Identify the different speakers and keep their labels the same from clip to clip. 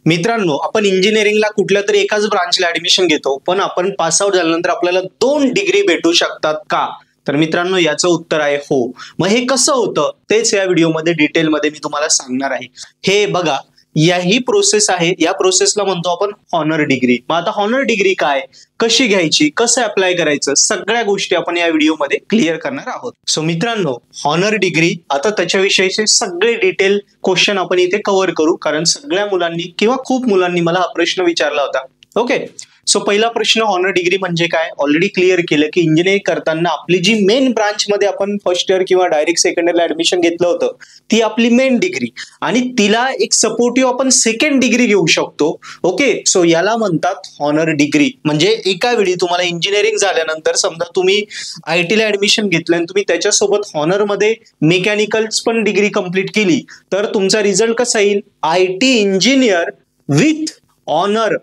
Speaker 1: मित्रांनो, आपण इंजिनिअरिंगला कुठल्या तरी एकाच ब्रांचला ऍडमिशन घेतो, पण आपण पास आउट झाल्यानंतर आपल्याला 2 डिग्री भेटू शकतात का? तर मित्रांनो, याचं उत्तर आहे हो. मग हे कसं होतं तेच या व्हिडिओमध्ये डिटेलमध्ये मी तुम्हाला सांगणार आहे. हे बघा, ही प्रोसेस आहे. या प्रोसेसला म्हणतो आपण हॉनर डिग्री. मग आता हॉनर डिग्री काय, कशी घ्यायची, कसं अप्लाय करायचं, सगळ्या गोष्टी आपण या व्हिडिओमध्ये क्लिअर करणार आहोत. सो मित्रांनो, हॉनर डिग्री आता त्याच्याविषयीचे सगळे डिटेल क्वेश्चन आपण इथे कव्हर करू, कारण सगळ्या मुलांनी किंवा खूप मुलांनी मला हा प्रश्न विचारला होता. ओके, सो पहिला प्रश्न, हॉनर डिग्री म्हणजे काय? ऑलरेडी क्लिअर केलं की इंजिनिअरिंग करताना आपली जी मेन ब्रांच मध्ये आपण फर्स्ट इयर किंवा डायरेक्ट सेकंड इयरला ऍडमिशन घेतलं होतं ती आपली मेन डिग्री, आणि तिला एक सपोर्टिव्ह आपण सेकंड डिग्री घेऊ शकतो. ओके, सो याला म्हणतात हॉनर डिग्री. म्हणजे एका वेळी तुम्हाला इंजिनिअरिंग झाल्यानंतर समजा तुम्ही IT ला ऍडमिशन घेतलं आणि तुम्ही त्याच्यासोबत हॉनर मध्ये मेकॅनिकल्स पण डिग्री कंप्लीट केली, तर तुमचा रिझल्ट कसा येईल? IT engineer with honour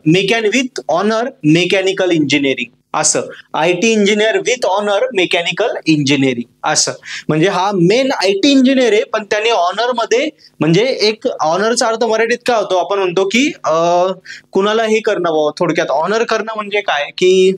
Speaker 1: mechanical engineering, असं. IT engineer with honour mechanical engineering असं. म्हणजे हा मेन IT इंजिनियर आहे, पण त्याने ऑनर मध्ये, म्हणजे एक ऑनरचा अर्थ मराठीत काय होतो? आपण म्हणतो की कुणाला हे करणं, थोडक्यात ऑनर करणं म्हणजे काय की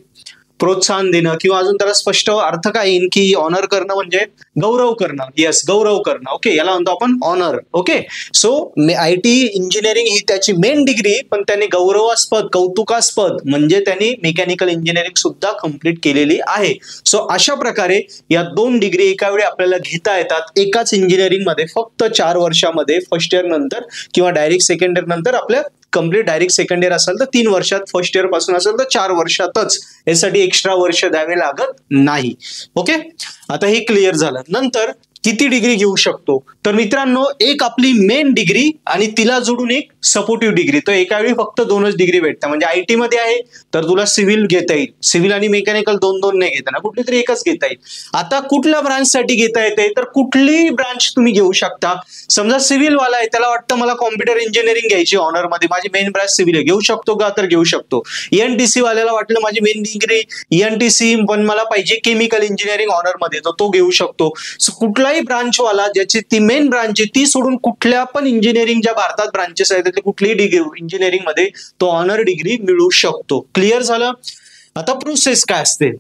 Speaker 1: प्रोत्साहन देणं, किंवा अजून त्याला स्पष्ट अर्थ काय येईल की ऑनर करणं म्हणजे गौरव करणं. येस, गौरव करणं. ओके, याला म्हणतो आपण honour. Okay, so IT engineering ही त्याची मेन डिग्री, पण त्याने गौरवास्पद, कौतुकास्पद म्हणजे त्यांनी मेकॅनिकल इंजिनिअरिंग सुद्धा कंप्लीट केलेली आहे. सो अशा प्रकारे या 2 डिग्री एका वेळी आपल्याला घेता येतात एकाच इंजिनिअरिंग मध्ये, फक्त 4 वर्षामध्ये, फर्स्ट इयर नंतर किंवा डायरेक्ट सेकंड इयर नंतर. आपल्या कंप्लीट डायरेक्ट सेकंड इयर असेल तर 3 वर्षात, फर्स्ट इयर पासून असेल तर 4 वर्षातच. यासाठी एक्स्ट्रा वर्ष द्यावे लागत नाही. ओके, आता हे क्लिअर झालं. नंतर किती डिग्री घेऊ शकतो? तर मित्रांनो, एक आपली मेन डिग्री आणि तिला जोडून एक सपोर्टिव्ह डिग्री. तर एका वेळी फक्त 2च डिग्री भेटतात. म्हणजे IT मध्ये आहे तर तुला सिव्हिल घेता येईल, सिव्हिल आणि मेकॅनिकल 2 नाही घेताना, कुठली तरी एकच घेता येईल. आता कुठल्या ब्रांच साठी घेता येते? तर कुठलीही ब्रांच तुम्ही घेऊ शकता. समजा सिव्हिल वाला आहे, त्याला वाटतं मला कॉम्प्युटर इंजिनिअरिंग घ्यायची ऑनर मध्ये, माझी मेन ब्रांच सिव्हिल आहे, घेऊ शकतो का? तर घेऊ शकतो. ENTC वाल्याला वाटलं माझी मेन डिग्री ENTC, पण मला पाहिजे केमिकल इंजिनिअरिंग ऑनर मध्ये, तर तो घेऊ शकतो. सो कुठलाही ब्रांच वाला ज्याची ती मेन ब्रांच आहे ती सोडून कुठल्या पण इंजिनिअरिंग ज्या भारतात ब्रांचेस आहेत ते कुठलीही डिग्री इंजिनिअरिंग मध्ये तो ऑनर डिग्री मिळू शकतो. क्लिअर झालं? आता प्रोसेस काय असते?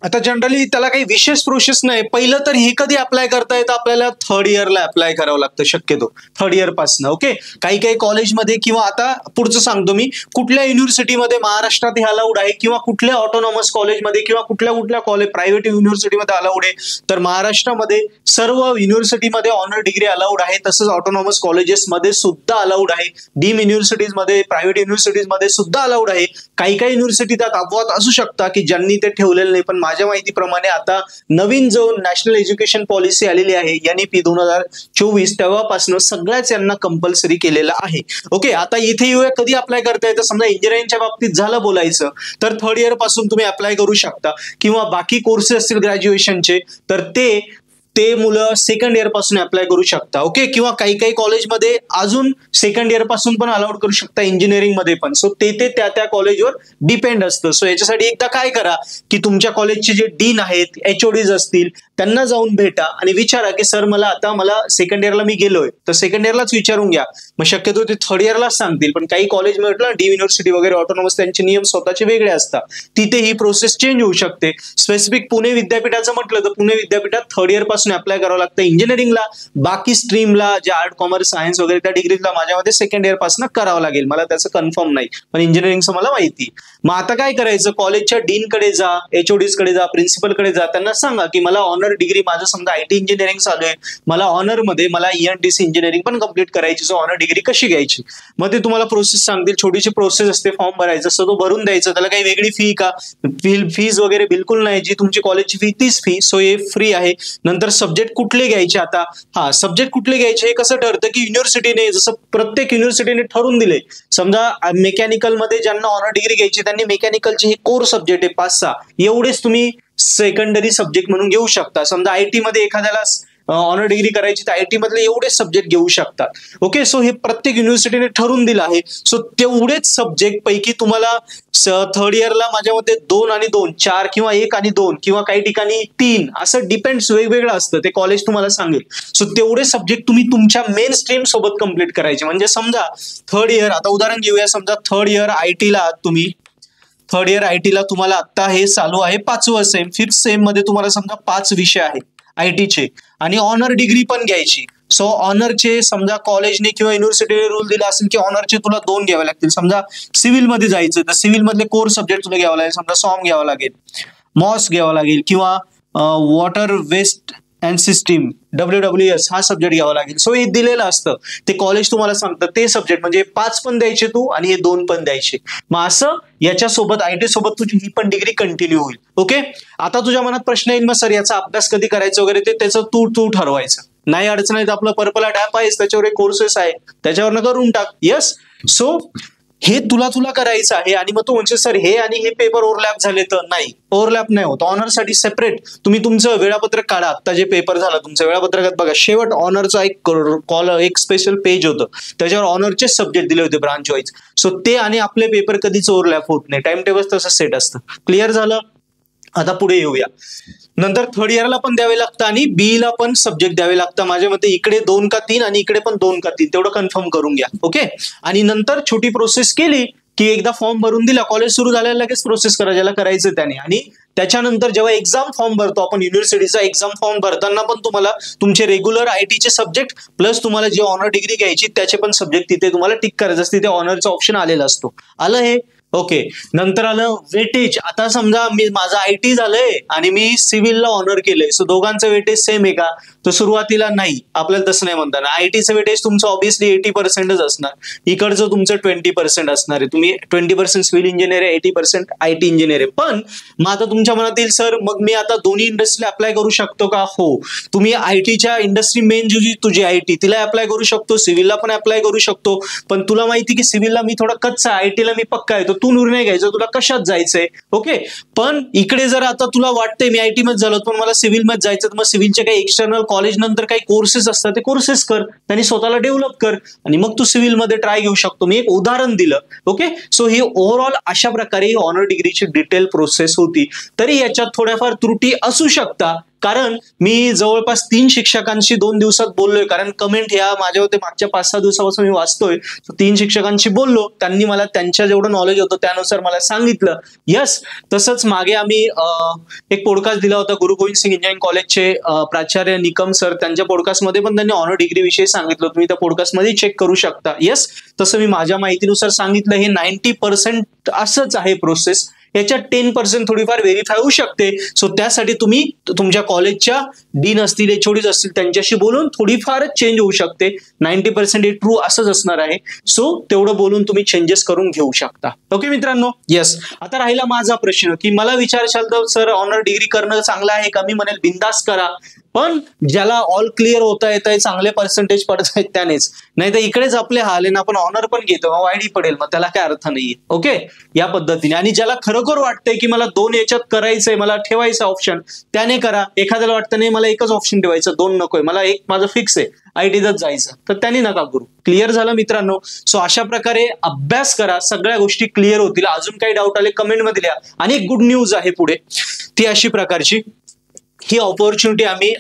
Speaker 1: आता जनरली त्याला काही विशेष प्रोसेस नाही. पहिलं तर हे कधी अप्लाय करता येतं? आपल्याला 3rd इयरला अप्लाय करावं लागतं शक्यतो, 3rd इयर पासून. ओके, काही कॉलेजमध्ये, किंवा आता पुढचं सांगतो मी, कुठल्या युनिव्हर्सिटीमध्ये महाराष्ट्रात हे अलाउड आहे, किंवा कुठल्या ऑटोनॉमस कॉलेजमध्ये, किंवा कुठल्या कॉलेज प्रायव्हेट युनिव्हर्सिटीमध्ये अलाउड आहे. तर महाराष्ट्रामध्ये सर्व युनिव्हर्सिटीमध्ये ऑनर डिग्री अलाउड आहे. तसंच ऑटोनॉमस कॉलेजेसमध्ये सुद्धा अलाउड आहे. डीम युनिव्हर्सिटीजमध्ये, प्रायव्हेट युनिव्हर्सिटीजमध्ये सुद्धा अलाउड आहे. काही युनिव्हर्सिटी त्यात अपवाद असू शकतात की ज्यांनी ते ठेवलेलं नाही, पण माझ्या माहितीप्रमाणे आता नवीन जो नॅशनल एज्युकेशन पॉलिसी आलेली आहे NEP 2024, तेव्हापासून सगळ्याच यांना कंपल्सरी केलेलं आहे. ओके, आता इथे येऊया कधी अप्लाय करता येतं. समजा इंजिनिअरिंगच्या बाबतीत झालं बोलायचं तर 3rd इयर पासून तुम्ही अप्लाय करू शकता, किंवा बाकी कोर्सेस असतील ग्रॅज्युएशनचे तर ते मुलं 2nd इयर पासून अप्लाय करू शकता. ओके, किंवा काही कॉलेजमध्ये अजून 2nd इयर पासून पण अलाउड करू शकता इंजिनिअरिंग मध्ये पण. सो ते त्या कॉलेजवर डिपेंड असतं. सो याच्यासाठी एकदा काय करा की तुमच्या कॉलेजचे जे डीन आहेत, HODs असतील, त्यांना जाऊन भेटा आणि विचारा की सर मला 2nd इयरला मी गेलोय, तर 2nd इयरलाच विचारून घ्या. मग शक्यतो ते 3rd इयरलाच सांगतील. पण काही कॉलेज म्हटलं डीम युनिव्हर्सिटी वगैरे ऑटोनॉमस, त्यांचे नियम स्वतःचे वेगळे असतात, तिथे ही प्रोसेस चेंज होऊ शकते. स्पेसिफिक पुणे विद्यापीठाचं म्हटलं तर पुणे विद्यापीठात 3rd इयर पासून अप्लाय करावं लागतं इंजिनिअरिंगला. बाकी स्ट्रीमला जे आर्ट, कॉमर्स, सायन्स वगैरे त्या डिग्रीला माझ्यामध्ये 2nd इयर पासून करावं लागेल. मला त्याचं कन्फर्म नाही, पण इंजिनिअरिंगचं मला माहिती. मग आता काय करायचं? कॉलेजच्या डीनकडे जा, HODs कडे जा, प्रिन्सिपलकडे जा, त्यांना सांगा की मला ऑनर डिग्री, माझं समजा IT इंजिनिअरिंग चालू आहे, मला ऑनर मध्ये मला ENTC इंजिनिअरिंग पण कंप्लीट करायची, सो ऑनर डिग्री कशी घ्यायची? मग ते तुम्हाला प्रोसेस सांगतील. छोटीशी प्रोसेस असते, फॉर्म भरायचा असतो, तो भरून द्यायचा. त्याला काही वेगळी फी का? फीज वगैरे बिलकुल नाही. जी तुमची कॉलेजची फी तीच फी, सो हे फ्री आहे. नंतर सब्जेक्ट कुठले घ्यायचे? आता सब्जेक्ट कुठले घ्यायचे हे कसं ठरतं की युनिव्हर्सिटीने, जसं प्रत्येक युनिव्हर्सिटीने ठरवून दिले. समजा मेकॅनिकल मध्ये ज्यांना ऑनर डिग्री घ्यायची त्यांनी मेकॅनिकलचे हे कोर सब्जेक्ट आहे 5-6, एवढेच तुम्ही सेकंडरी सब्जेक्ट म्हणून घेऊ शकता. समजा IT मध्ये एखाद्याला ऑनर डिग्री करायची तर IT मधले एवढे सब्जेक्ट घेऊ शकतात. ओके, सो हे प्रत्येक युनिव्हर्सिटीने ठरवून दिलं आहे. सो तेवढेच सब्जेक्ट पैकी तुम्हाला थर्ड इयरला माझ्या मते 2 आणि 2, 4 किंवा 1 आणि 2 किंवा काही ठिकाणी 3 असं डिपेंड्स, वेगवेगळं असतं, ते कॉलेज तुम्हाला सांगेल. सो तेवढे सब्जेक्ट तुम्ही तुमच्या मेन स्ट्रीम सोबत कंप्लीट करायचे. म्हणजे समजा थर्ड इयर, आता उदाहरण घेऊया, समजा थर्ड इयर IT ला तुम्ही, थर्ड इयर IT ला तुम्हाला आता हे चालू आहे 5वं सेम, 5th सेम मध्ये तुम्हाला समजा 5 विषय आहेत IT आणि ऑनर डिग्री पण घ्यायची. सो ऑनरचे समजा कॉलेजने किंवा युनिव्हर्सिटीने रूल दिला असेल की ऑनरचे तुला 2 घ्यावे लागतील. समजा सिव्हिल मध्ये जायचं तर सिव्हिल मधले कोर सब्जेक्ट तुला घ्यावा लागेल. समजा सॉम घ्यावा लागेल, मॉस घ्यावा लागेल किंवा water waste and system WWS हा सब्जेक्ट घ्यावा लागेल. सो हे दिलेलं असतं, ते कॉलेज तुम्हाला सांगतं ते सब्जेक्ट, म्हणजे 5 पण द्यायचे तू आणि हे 2 पण द्यायचे. मग असं याच्यासोबत IT सोबत तुझी ही पण डिग्री कंटिन्यू होईल. ओके, आता तुझ्या मनात प्रश्न येईल, मग सर याचा अभ्यास कधी करायचा वगैरे, ते त्याचं तू ठरवायचं. नाही अडचण आहे तर आपलं पर्पल ॲप आहे, त्याच्यावर एक कोर्सेस आहे, त्याच्यावरनं करून टाक. येस, सो हे तुला करायचं आहे. आणि मग तू म्हणशील सर हे आणि हे पेपर ओव्हरलॅप झाले तर नाही, ओव्हरलॅप नाही होत. ऑनरसाठी सेपरेट तुम्ही तुमचं वेळापत्रक काढा. आता जे पेपर झाला तुमच्या वेळापत्रकात बघा, शेवट ऑनरचा एक स्पेशल पेज होतं, त्याच्यावर ऑनरचे सब्जेक्ट दिले होते ब्रांच वाईज. सो ते आणि आपले पेपर कधीच ओव्हरलॅप होत नाही, टाइम टेबल तसं सेट असतं. क्लिअर झालं? आता पुढे येऊया. नंतर थर्ड इयरला पण द्यावे लागतं आणि B ला पण सब्जेक्ट द्यावे लागतं. माझ्या मते इकडे 2 का 3 आणि इकडे पण 2 का 3, तेवढं कन्फर्म करून घ्या. ओके, आणि नंतर छोटी प्रोसेस केली की एकदा फॉर्म भरून दिला, कॉलेज सुरू झाल्याला लगेच प्रोसेस करा ज्याला करायचं त्याने. आणि त्याच्यानंतर जेव्हा एक्झाम फॉर्म भरतो आपण युनिव्हर्सिटीचा, एक्झाम फॉर्म भरताना पण तुम्हाला तुमचे रेग्युलर IT सब्जेक्ट प्लस तुम्हाला जे ऑनर डिग्री घ्यायची त्याचे पण सब्जेक्ट तिथे तुम्हाला टिक करायचं असते. तिथे ऑनरचा ऑप्शन आलेला असतो. आलं हे? ओके, नंतर आलं वेटेज. आता समजा माझं IT झालंय आणि मी सिव्हिलला ऑनर केलंय, सो दोघांचं वेटेज सेम आहे का? तर सुरुवातीला नाही, आपल्याला तसं नाही म्हणताना. ITचं वेटेज तुमचं ऑब्व्हियसली 80% असणार, इकडचं तुमचं 20% असणार आहे. तुम्ही 20% सिव्हिल इंजिनियर आहे, 80% IT इंजिनियर आहे. पण मग आता तुमच्या मनात येईल सर मग मी आता दोन्ही इंडस्ट्रीला अप्लाय करू शकतो का? हो, तुम्ही ITच्या इंडस्ट्री मेन तुझी IT तिला अप्लाय करू शकतो, सिव्हिलला पण अप्लाय करू शकतो. पण तुला माहिती की सिव्हिलला मी थोडा कच्चा आहे, ITला मी पक्का आहे, तू निर्णय घ्यायचा तुला कशात जायचंय. ओके, पण इकडे जर आता तुला वाटतंय मी IT मध्ये झालो पण मला सिव्हिल मध्ये जायचं, तर मग सिव्हिलचे काही एक्सटर्नल कॉलेज नंतर काही कोर्सेस असतात, ते कोर्सेस कर, त्यांनी स्वतःला डेव्हलप कर आणि मग तू सिव्हिल मध्ये ट्राय घेऊ शकतो. मी एक उदाहरण दिलं. ओके, सो ही ओव्हरऑल अशा प्रकारे ऑनर डिग्रीची डिटेल प्रोसेस होती. तरी याच्यात थोड्याफार त्रुटी असू शकतात, कारण मी जवळपास 3 शिक्षकांशी 2 दिवसात बोललोय. कारण कमेंट ह्या माझ्या होते मागच्या 5-6 दिवसापासून मी वाचतोय. 3 शिक्षकांशी बोललो, त्यांनी मला त्यांच्या जेवढं नॉलेज होतं त्यानुसार मला सांगितलं. यस, तसंच मागे आम्ही एक पॉडकास्ट दिला होता गुरु गोविंद सिंग इंजिनिअरिंग कॉलेजचे प्राचार्य निकम सर, त्यांच्या पॉडकास्टमध्ये पण त्यांनी ऑनर डिग्री विषयी सांगितलं, तुम्ही त्या पॉडकास्टमध्ये चेक करू शकता. यस, तसं मी माझ्या माहितीनुसार सांगितलं. हे 90% असंच आहे प्रोसेस. याच्यात 10% थोडीफार व्हेरीफाय होऊ शकते. सो त्यासाठी तुम्ही तुमच्या कॉलेजच्या डीन असतील, HODs असतील त्यांच्याशी बोलून थोडीफारच चेंज होऊ शकते. 90% हे ट्रू असंच असणार आहे. सो तेवढं बोलून तुम्ही चेंजेस करून घेऊ शकता. ओके मित्रांनो, येस. आता राहिला माझा प्रश्न की मला विचारशाल तर सर ऑनर डिग्री करणं चांगलं आहे का? मी म्हणेल बिंदास करा, पण ज्याला ऑल क्लिअर होता येत आहे, चांगले पर्सेंटेज पडत आहेत त्यानेच. नाही तर इकडेच आपले हाल आहे ना, आपण ऑनर पण घेतो मग वाईट पडेल, मग त्याला काय अर्थ नाहीये. ओके, या पद्धतीने. आणि ज्याला खरोखर वाटतंय की मला 2 याच्यात करायचंय, मला ठेवायचं ऑप्शन, त्याने करा. एखाद्याला वाटतं नाही मला एकच ऑप्शन ठेवायचं, 2 नकोय, मला एक माझं फिक्स आहे ITच जायचं, तर त्यांनी नका करू. क्लिअर झालं मित्रांनो? सो अशा प्रकारे अभ्यास करा, सगळ्या गोष्टी क्लिअर होतील. अजून काही डाऊट आले कमेंटमध्ये लिहा. आणि एक गुड न्यूज आहे पुढे, ती अशी प्रकारची, ही ऑपॉर्च्युनिटी आम्ही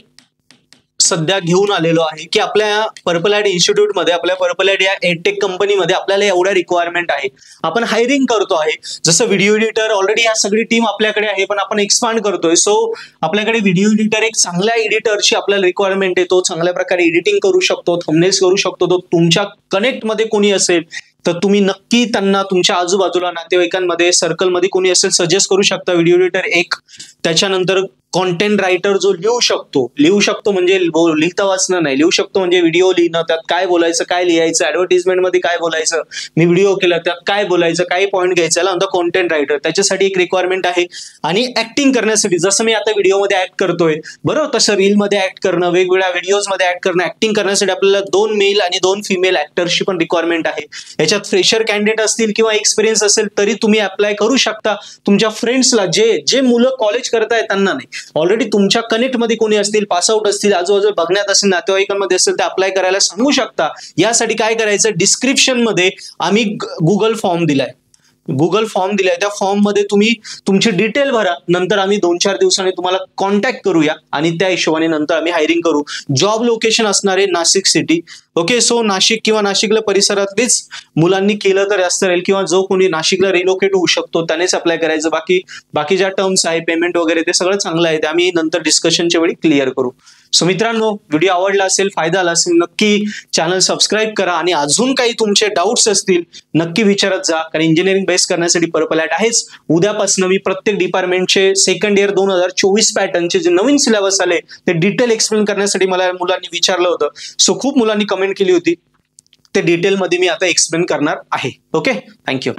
Speaker 1: सध्या घेऊन आलेलो आहे की आपल्या पर्पल ॲड इन्स्टिट्यूटमध्ये, आपल्या पर्पल ॲड या एडटेक कंपनीमध्ये आपल्याला एवढ्या रिक्वायरमेंट आहे. आपण हायरिंग करतो आहे. जसं व्हिडिओ एडिटर ऑलरेडी या सगळी टीम आपल्याकडे आहे, पण आपण एक्सपांड करतोय. सो आपल्याकडे व्हिडिओ एडिटर, एक चांगल्या एडिटरची आपल्याला रिक्वायरमेंट आहे. तो चांगल्या प्रकारे एडिटिंग करू शकतो, थंबनेल्स करू शकतो. तो तुमच्या कनेक्टमध्ये कोणी असेल तर तुम्ही नक्की त्यांना तुमच्या आजूबाजूला नातेवाईकांमध्ये सर्कलमध्ये कोणी असेल सजेस्ट करू शकता. व्हिडिओ एडिटर एक. त्याच्यानंतर कॉन्टेंट रायटर जो लिहू शकतो म्हणजे लिहिता वाचणं नाही, लिहू शकतो म्हणजे व्हिडिओ लिहिणं, त्यात काय बोलायचं, काय लिहायचं, ऍडव्हर्टिजमेंट मध्ये काय बोलायचं, मी व्हिडिओ केला त्यात काय बोलायचं, काय पॉईंट घ्यायचा, याला म्हणतात कॉन्टेंट रायटर. त्याच्यासाठी एक रिक्वायरमेंट आहे. आणि ऍक्टिंग करण्यासाठी, जसं मी आता व्हिडिओमध्ये ऍक्ट करतोय बरोबर, तसं रीलमध्ये ऍक्ट करणं, वेगवेगळ्या व्हिडिओजमध्ये ऍक्ट करणं, ऍक्टिंग करण्यासाठी आपल्याला 2 मेल आणि 2 फिमेल ऍक्टर्सची पण रिक्वायरमेंट आहे. याच्यात फ्रेशर कॅन्डिडेट असतील किंवा एक्सपिरियन्स असेल तरी तुम्ही अप्लाय करू शकता. तुमच्या फ्रेंड्सला, जे मुलं कॉलेज करतायत त्यांना नाही, ऑलरेडी तुमच्या कनेक्टमध्ये कोणी असतील, पासआउट असतील, आजूबाजूला बघण्यात असेल, नातेवाईकांमध्ये असेल, ते अप्लाय करायला सांगू शकता. यासाठी काय करायचं, डिस्क्रिप्शन मध्ये आम्ही गुगल फॉर्म दिलाय, त्या फॉर्म मध्ये तुम्ही तुमची डिटेल भरा. नंतर आम्ही 2-4 दिवसांनी तुम्हाला कॉन्टॅक्ट करूया आणि त्या हिशोबाने नंतर आम्ही हायरिंग करू. जॉब लोकेशन असणार आहे Nashik city. Okay, so Nashik किंवा नाशिकला परिसरातलीच मुलांनी केलं तर जास्त राहील, किंवा जो कोणी नाशिकला रिलोकेट होऊ शकतो त्यानेच अप्लाय करायचं. बाकी ज्या टर्म्स आहे, पेमेंट वगैरे, ते सगळं चांगलं आहे, ते आम्ही नंतर डिस्कशनच्या वेळी क्लिअर करू. सो मित्रांनो, व्हिडिओ आवडला असेल, फायदा आला असेल, नक्की चॅनल सबस्क्राईब करा आणि अजून काही तुमचे डाऊट्स असतील नक्की विचारत जा, कारण इंजिनिअरिंग बेस करण्यासाठी पर्पल ॲट आहेच. उद्यापासून मी प्रत्येक डिपार्टमेंटचे सेकंड इयर 2024 पॅटर्नचे जे नवीन सिलेबस आले ते डिटेल एक्सप्लेन करण्यासाठी मला मुलांनी विचारलं होतं. सो खूप मुलांनी कमेंट केली होती, ते डिटेलमध्ये मी आता एक्सप्लेन करणार आहे. Okay, thank you.